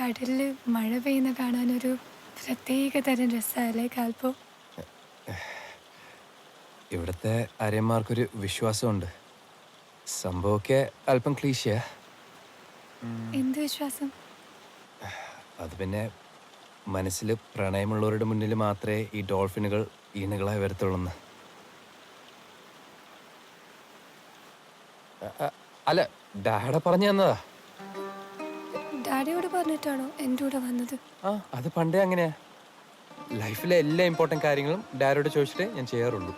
കടലിൽ മഴ പെയ്യുന്ന കാണാനൊരു പ്രത്യേക തരം രസമല്ലേ കാൽപ്പോ? ഇവിടുത്തെ ആര്യന്മാർക്കൊരു വിശ്വാസമുണ്ട്. സംഭവമൊക്കെ അല്പം ക്ലീശയാ. എന്ത് വിശ്വാസം? അത് പിന്നെ മനസ്സിൽ പ്രണയമുള്ളവരുടെ മുന്നിൽ മാത്രമേ ഈ ഡോൾഫിനുകൾ ഈണകളായി വരത്തുള്ളൂന്ന്. അല്ല, ഡാഡ പറഞ്ഞു തന്നതാ. ഡാഡിയോട് പറഞ്ഞിട്ടാണോ എൻ്റെ കൂടെ വന്നത്? അത് പണ്ടേ അങ്ങനെയാ. ലൈഫിലെ എല്ലാ ഇമ്പോർട്ടൻ്റ് കാര്യങ്ങളും ഡാഡിയോട് ചോദിച്ചിട്ടേ ഞാൻ ചെയ്യാറുള്ളൂ.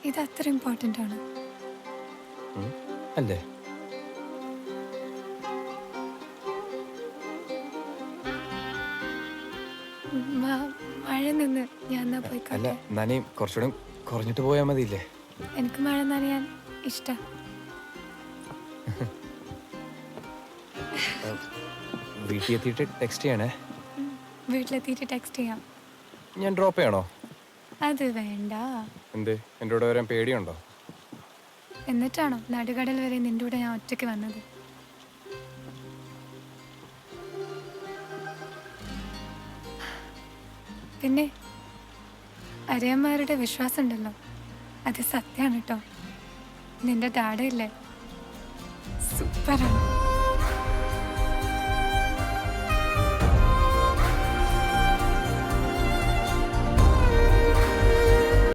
ഇത് അത്ര ഇമ്പോർട്ടൻ്റ് ആണ് അല്ലേ? മഴ നിന്ന് ഞാൻ എന്നാ പോയി. അല്ല, നനയും. കുറച്ചുകൂടെ കുറഞ്ഞിട്ട് പോയാൽ മതിയില്ലേ? എനിക്ക് മഴ നനയാൻ ഇഷ്ടം. വീട്ടിൽ എത്തിയിട്ട് ടെക്സ്റ്റ് ചെയ്യണേ. വീട്ടിലെത്തിയിട്ട് ടെക്സ്റ്റ് ചെയ്യാം. ഞാൻ ഡ്രോപ്പ് ചെയ്യണോ? അത് വേണ്ട. എന്ത്, എൻ്റെ കൂടെ വരാൻ പേടിയുണ്ടോ? എന്നിട്ടാണോ നടുകടൽ വരെ നിന്റെ കൂടെ ഞാൻ ഒറ്റയ്ക്ക് വന്നത്? പിന്നെ അരയന്മാരുടെ വിശ്വാസം ഉണ്ടല്ലോ, അത് സത്യമാണ് കേട്ടോ. നിന്റെ ഡാഡയില്ലേ, സൂപ്പറാണ്.